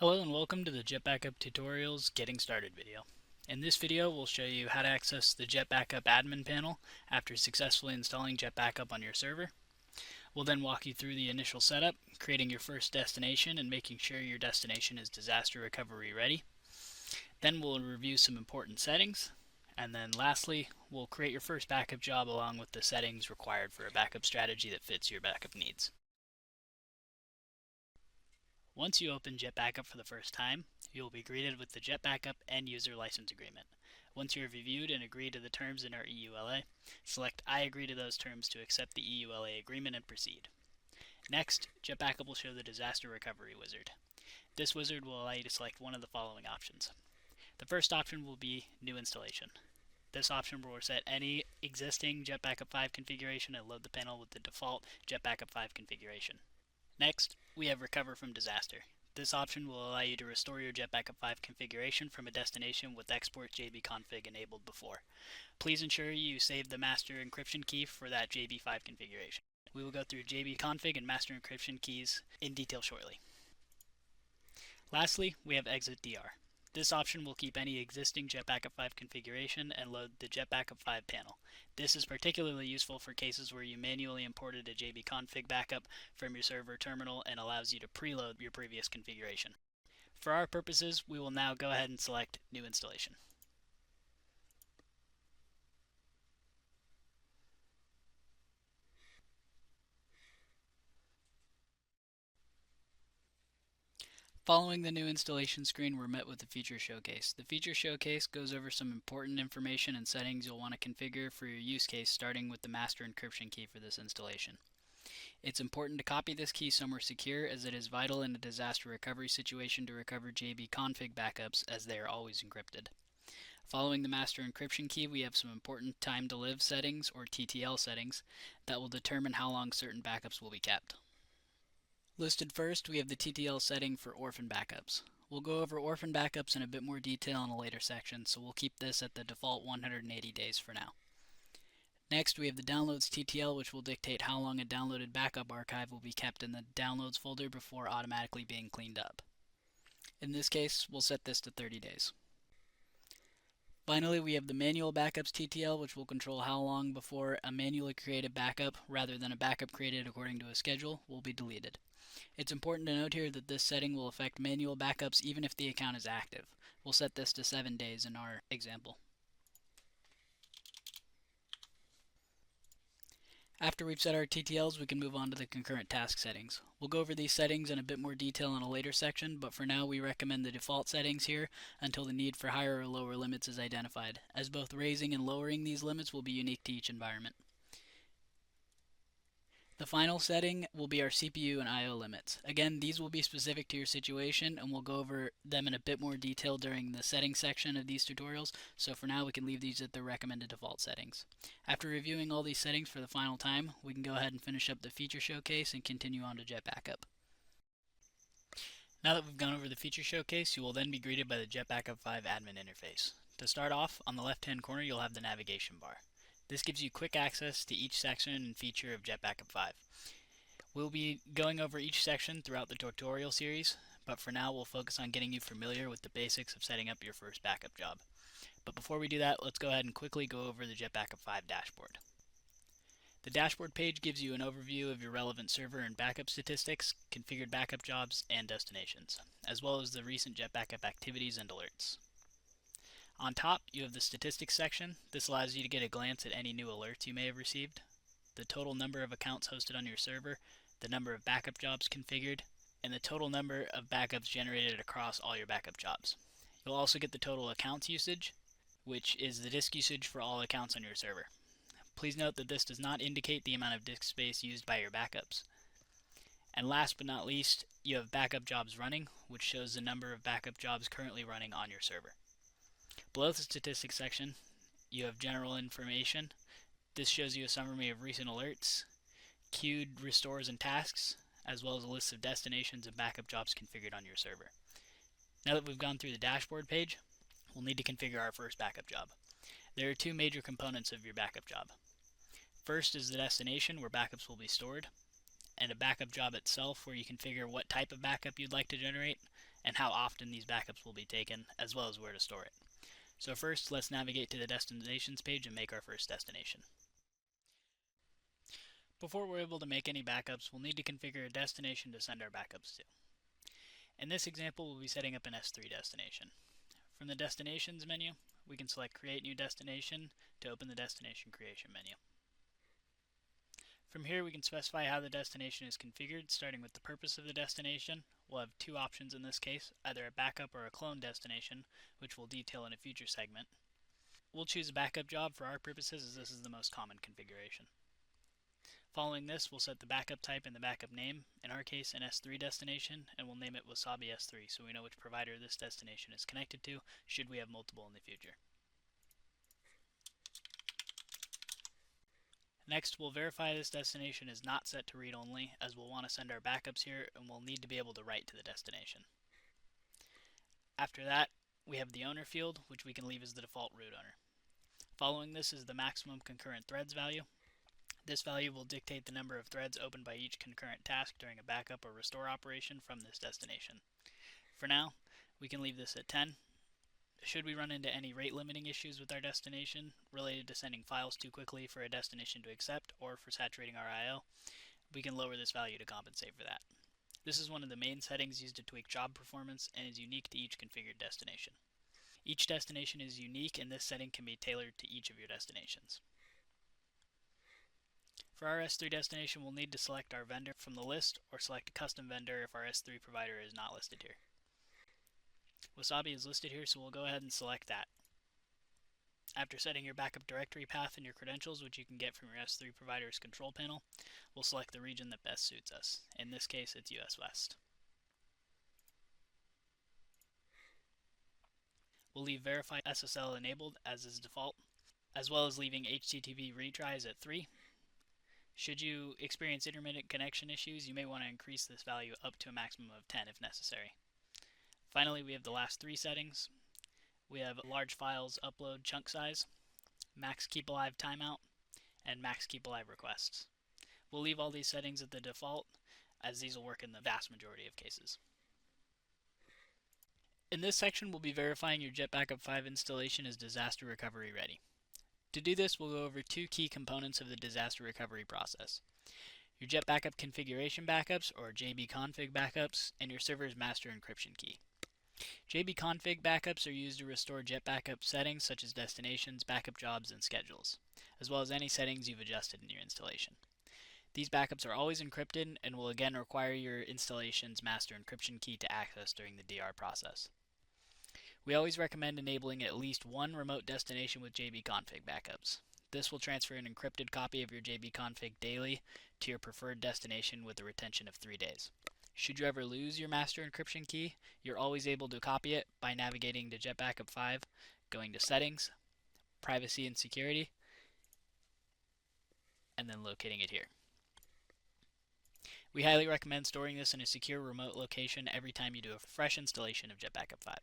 Hello and welcome to the JetBackup Tutorials Getting Started video. In this video, we'll show you how to access the JetBackup admin panel after successfully installing JetBackup on your server. We'll then walk you through the initial setup, creating your first destination and making sure your destination is disaster recovery ready. Then we'll review some important settings, and then lastly, we'll create your first backup job along with the settings required for a backup strategy that fits your backup needs. Once you open JetBackup for the first time, you will be greeted with the JetBackup End User License Agreement. Once you have reviewed and agreed to the terms in our EULA, select I agree to those terms to accept the EULA agreement and proceed. Next, JetBackup will show the Disaster Recovery Wizard. This wizard will allow you to select one of the following options. The first option will be New Installation. This option will reset any existing JetBackup 5 configuration and load the panel with the default JetBackup 5 configuration. Next, we have Recover from Disaster. This option will allow you to restore your JetBackup 5 configuration from a destination with export JBConfig enabled before. Please ensure you save the master encryption key for that JB5 configuration. We will go through JBConfig and master encryption keys in detail shortly. Lastly, we have Exit DR. This option will keep any existing JetBackup 5 configuration and load the JetBackup 5 panel. This is particularly useful for cases where you manually imported a JBConfig backup from your server terminal and allows you to preload your previous configuration. For our purposes, we will now go ahead and select New Installation. Following the new installation screen, we're met with the Feature Showcase. The Feature Showcase goes over some important information and settings you'll want to configure for your use case, starting with the master encryption key for this installation. It's important to copy this key somewhere secure, as it is vital in a disaster recovery situation to recover JBConfig backups, as they are always encrypted. Following the master encryption key, we have some important time to live settings, or TTL settings, that will determine how long certain backups will be kept. Listed first, we have the TTL setting for Orphan Backups. We'll go over Orphan Backups in a bit more detail in a later section, so we'll keep this at the default 180 days for now. Next, we have the Downloads TTL, which will dictate how long a downloaded backup archive will be kept in the Downloads folder before automatically being cleaned up. In this case, we'll set this to 30 days. Finally, we have the Manual Backups TTL, which will control how long before a manually created backup, rather than a backup created according to a schedule, will be deleted. It's important to note here that this setting will affect manual backups even if the account is active. We'll set this to 7 days in our example. After we've set our TTLs, we can move on to the concurrent task settings. We'll go over these settings in a bit more detail in a later section, but for now we recommend the default settings here until the need for higher or lower limits is identified, as both raising and lowering these limits will be unique to each environment. The final setting will be our CPU and I/O limits. Again, these will be specific to your situation, and we'll go over them in a bit more detail during the settings section of these tutorials, so for now we can leave these at the recommended default settings. After reviewing all these settings for the final time, we can go ahead and finish up the feature showcase and continue on to JetBackup. Now that we've gone over the feature showcase, you will then be greeted by the JetBackup 5 admin interface. To start off, on the left-hand corner you'll have the navigation bar. This gives you quick access to each section and feature of JetBackup 5. We'll be going over each section throughout the tutorial series, but for now we'll focus on getting you familiar with the basics of setting up your first backup job. But before we do that, let's go ahead and quickly go over the JetBackup 5 dashboard. The dashboard page gives you an overview of your relevant server and backup statistics, configured backup jobs, and destinations, as well as the recent JetBackup activities and alerts. On top, you have the statistics section. This allows you to get a glance at any new alerts you may have received, the total number of accounts hosted on your server, the number of backup jobs configured, and the total number of backups generated across all your backup jobs. You'll also get the total accounts usage, which is the disk usage for all accounts on your server. Please note that this does not indicate the amount of disk space used by your backups. And last but not least, you have backup jobs running, which shows the number of backup jobs currently running on your server. Below the statistics section, you have general information. This shows you a summary of recent alerts, queued restores and tasks, as well as a list of destinations and backup jobs configured on your server. Now that we've gone through the dashboard page, we'll need to configure our first backup job. There are two major components of your backup job. First is the destination where backups will be stored, and a backup job itself where you configure what type of backup you'd like to generate, and how often these backups will be taken, as well as where to store it. So first, let's navigate to the destinations page and make our first destination. Before we're able to make any backups, we'll need to configure a destination to send our backups to. In this example, we'll be setting up an S3 destination. From the Destinations menu, we can select Create New Destination to open the Destination Creation menu. From here, we can specify how the destination is configured, starting with the purpose of the destination. We'll have two options in this case, either a backup or a clone destination, which we'll detail in a future segment. We'll choose a backup job for our purposes, as this is the most common configuration. Following this, we'll set the backup type and the backup name, in our case an S3 destination, and we'll name it Wasabi S3 so we know which provider this destination is connected to, should we have multiple in the future. Next, we'll verify this destination is not set to read-only, as we'll want to send our backups here and we'll need to be able to write to the destination. After that, we have the owner field, which we can leave as the default root owner. Following this is the maximum concurrent threads value. This value will dictate the number of threads opened by each concurrent task during a backup or restore operation from this destination. For now, we can leave this at 10. Should we run into any rate limiting issues with our destination related to sending files too quickly for a destination to accept or for saturating our I/O, we can lower this value to compensate for that. This is one of the main settings used to tweak job performance and is unique to each configured destination. Each destination is unique, and this setting can be tailored to each of your destinations. For our S3 destination, we'll need to select our vendor from the list or select a custom vendor if our S3 provider is not listed here. Wasabi is listed here, so we'll go ahead and select that. After setting your backup directory path and your credentials, which you can get from your S3 provider's control panel, we'll select the region that best suits us. In this case, it's US West. We'll leave Verify SSL enabled as is default, as well as leaving HTTP retries at 3. Should you experience intermittent connection issues, you may want to increase this value up to a maximum of 10 if necessary. Finally, we have the last three settings. We have large files upload chunk size, max keep alive timeout, and max keep alive requests. We'll leave all these settings at the default, as these will work in the vast majority of cases. In this section, we'll be verifying your JetBackup 5 installation is disaster recovery ready. To do this, we'll go over two key components of the disaster recovery process: your JetBackup configuration backups, or JBConfig backups, and your server's master encryption key. JBConfig backups are used to restore JetBackup settings such as destinations, backup jobs, and schedules, as well as any settings you've adjusted in your installation. These backups are always encrypted and will again require your installation's master encryption key to access during the DR process. We always recommend enabling at least one remote destination with JBConfig backups. This will transfer an encrypted copy of your JBConfig daily to your preferred destination with a retention of 3 days. Should you ever lose your master encryption key, you're always able to copy it by navigating to JetBackup 5, going to Settings, Privacy and Security, and then locating it here. We highly recommend storing this in a secure remote location every time you do a fresh installation of JetBackup 5.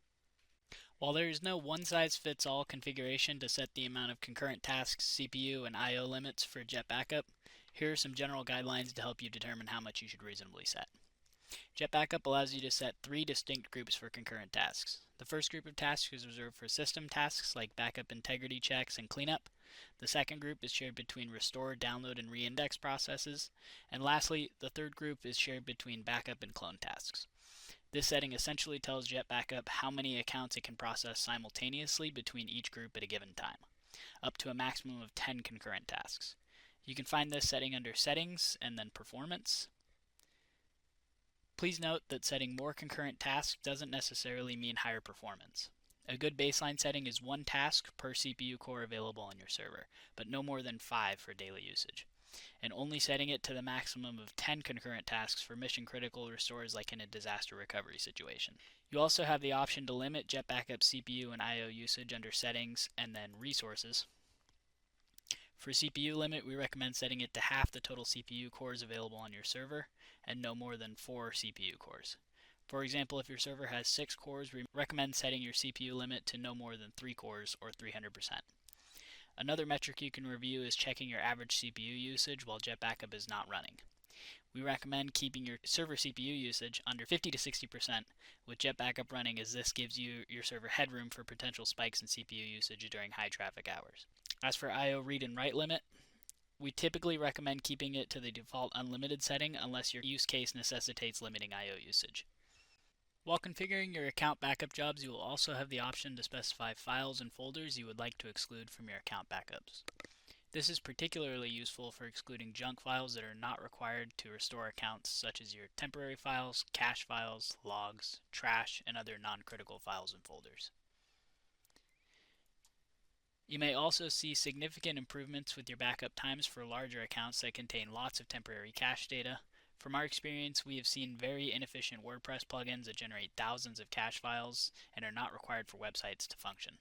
While there is no one-size-fits-all configuration to set the amount of concurrent tasks, CPU, and I/O limits for JetBackup, here are some general guidelines to help you determine how much you should reasonably set. JetBackup allows you to set 3 distinct groups for concurrent tasks. The first group of tasks is reserved for system tasks like backup integrity checks and cleanup. The second group is shared between restore, download, and reindex processes. And lastly, the third group is shared between backup and clone tasks. This setting essentially tells JetBackup how many accounts it can process simultaneously between each group at a given time, up to a maximum of 10 concurrent tasks. You can find this setting under Settings and then Performance. Please note that setting more concurrent tasks doesn't necessarily mean higher performance. A good baseline setting is 1 task per CPU core available on your server, but no more than 5 for daily usage, and only setting it to the maximum of 10 concurrent tasks for mission-critical restores like in a disaster recovery situation. You also have the option to limit JetBackup CPU and I/O usage under Settings and then Resources. For CPU limit, we recommend setting it to half the total CPU cores available on your server and no more than 4 CPU cores. For example, if your server has 6 cores, we recommend setting your CPU limit to no more than 3 cores or 300%. Another metric you can review is checking your average CPU usage while JetBackup is not running. We recommend keeping your server CPU usage under 50 to 60% with JetBackup running, as this gives you your server headroom for potential spikes in CPU usage during high traffic hours. As for I/O read and write limit, we typically recommend keeping it to the default unlimited setting unless your use case necessitates limiting I/O usage. While configuring your account backup jobs, you will also have the option to specify files and folders you would like to exclude from your account backups. This is particularly useful for excluding junk files that are not required to restore accounts, such as your temporary files, cache files, logs, trash, and other non-critical files and folders. You may also see significant improvements with your backup times for larger accounts that contain lots of temporary cache data. From our experience, we have seen very inefficient WordPress plugins that generate thousands of cache files and are not required for websites to function.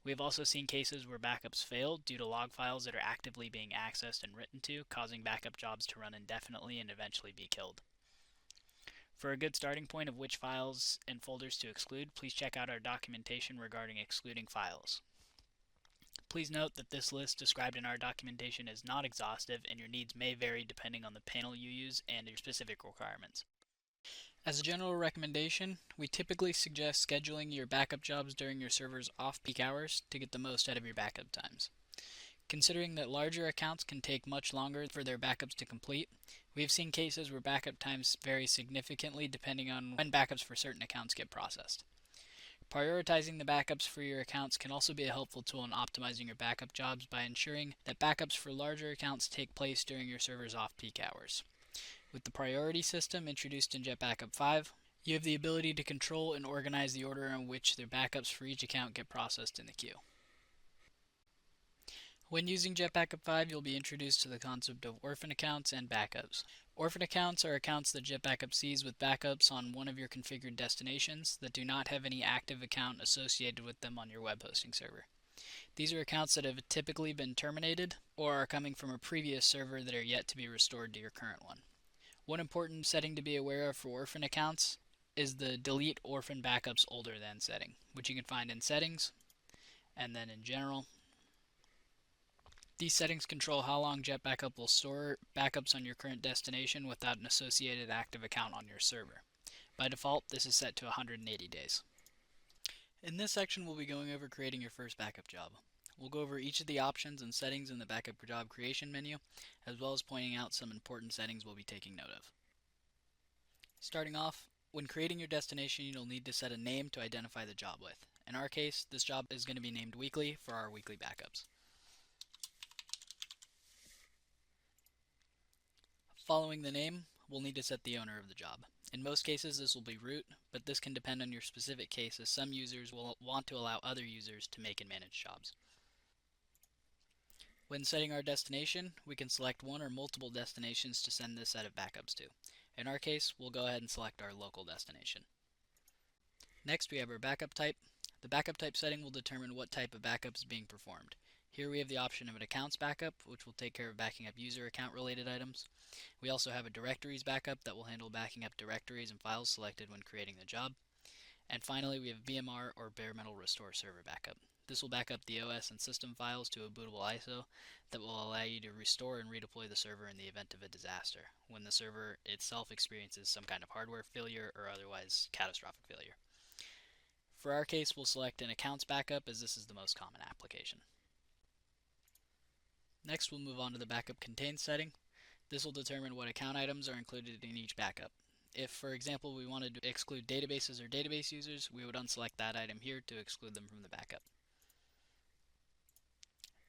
We have also seen cases where backups failed due to log files that are actively being accessed and written to, causing backup jobs to run indefinitely and eventually be killed. For a good starting point of which files and folders to exclude, please check out our documentation regarding excluding files. Please note that this list described in our documentation is not exhaustive, and your needs may vary depending on the panel you use and your specific requirements. As a general recommendation, we typically suggest scheduling your backup jobs during your server's off-peak hours to get the most out of your backup times. Considering that larger accounts can take much longer for their backups to complete, we have seen cases where backup times vary significantly depending on when backups for certain accounts get processed. Prioritizing the backups for your accounts can also be a helpful tool in optimizing your backup jobs by ensuring that backups for larger accounts take place during your server's off-peak hours. With the priority system introduced in JetBackup 5, you have the ability to control and organize the order in which the backups for each account get processed in the queue. When using JetBackup 5, you'll be introduced to the concept of orphan accounts and backups. Orphan accounts are accounts that JetBackup sees with backups on one of your configured destinations that do not have any active account associated with them on your web hosting server. These are accounts that have typically been terminated or are coming from a previous server that are yet to be restored to your current one. One important setting to be aware of for orphan accounts is the delete orphan backups older than setting, which you can find in settings and then in general. These settings control how long JetBackup will store backups on your current destination without an associated active account on your server. By default, this is set to 180 days. In this section, we'll be going over creating your first backup job. We'll go over each of the options and settings in the backup job creation menu, as well as pointing out some important settings we'll be taking note of. Starting off, when creating your destination, you'll need to set a name to identify the job with. In our case, this job is going to be named Weekly for our weekly backups. Following the name, we'll need to set the owner of the job. In most cases, this will be root, but this can depend on your specific case, as some users will want to allow other users to make and manage jobs. When setting our destination, we can select one or multiple destinations to send this set of backups to. In our case, we'll go ahead and select our local destination. Next, we have our backup type. The backup type setting will determine what type of backup is being performed. Here we have the option of an accounts backup, which will take care of backing up user account related items. We also have a directories backup that will handle backing up directories and files selected when creating the job. And finally, we have BMR or bare metal restore server backup. This will back up the OS and system files to a bootable ISO that will allow you to restore and redeploy the server in the event of a disaster, when the server itself experiences some kind of hardware failure or otherwise catastrophic failure. For our case, we'll select an accounts backup, as this is the most common application. Next, we'll move on to the backup contains setting. This will determine what account items are included in each backup. If, for example, we wanted to exclude databases or database users, we would unselect that item here to exclude them from the backup.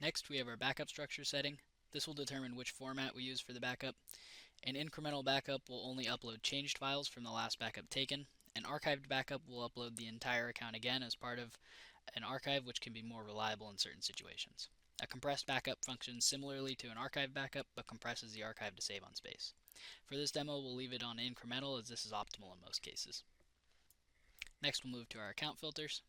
Next, we have our backup structure setting. This will determine which format we use for the backup. An incremental backup will only upload changed files from the last backup taken. An archived backup will upload the entire account again as part of an archive, which can be more reliable in certain situations. A compressed backup functions similarly to an archive backup, but compresses the archive to save on space. For this demo, we'll leave it on incremental, as this is optimal in most cases. Next, we'll move to our account filters.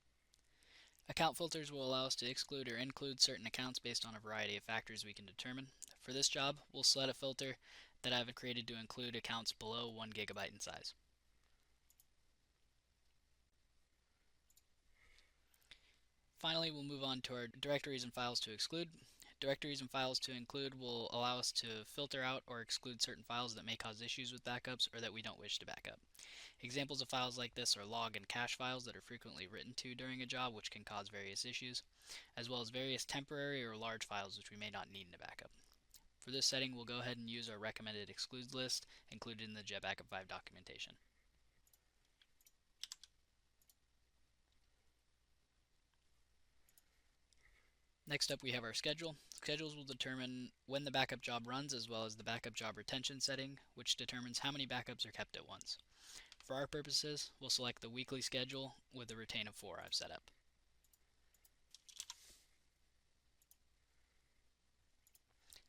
Account filters will allow us to exclude or include certain accounts based on a variety of factors we can determine. For this job, we'll select a filter that I've created to include accounts below 1 GB in size. Finally, we'll move on to our directories and files to exclude. Directories and files to include will allow us to filter out or exclude certain files that may cause issues with backups or that we don't wish to backup. Examples of files like this are log and cache files that are frequently written to during a job, which can cause various issues, as well as various temporary or large files which we may not need in a backup. For this setting, we'll go ahead and use our recommended excludes list included in the JetBackup 5 documentation. Next up, we have our schedule. Schedules will determine when the backup job runs, as well as the backup job retention setting, which determines how many backups are kept at once. For our purposes, we'll select the weekly schedule with a retain of 4 I've set up.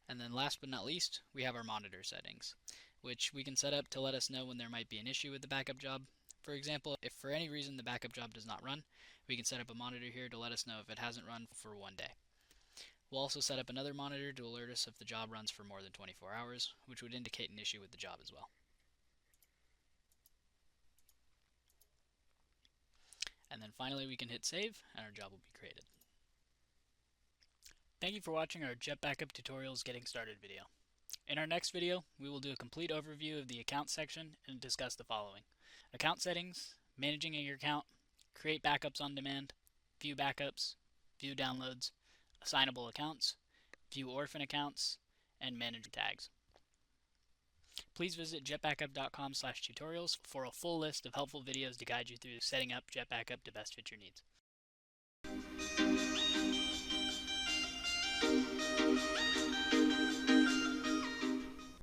And then last but not least, we have our monitor settings, which we can set up to let us know when there might be an issue with the backup job. For example, if for any reason the backup job does not run, we can set up a monitor here to let us know if it hasn't run for one day. We'll also set up another monitor to alert us if the job runs for more than 24 hours, which would indicate an issue with the job as well. And then finally we can hit save and our job will be created. Thank you for watching our JetBackup Tutorials Getting Started video. In our next video, we will do a complete overview of the account section and discuss the following: account settings, managing your account, create backups on demand, view backups, view downloads, assignable accounts, view orphan accounts, and manage tags. Please visit jetbackup.com/tutorials for a full list of helpful videos to guide you through setting up JetBackup to best fit your needs.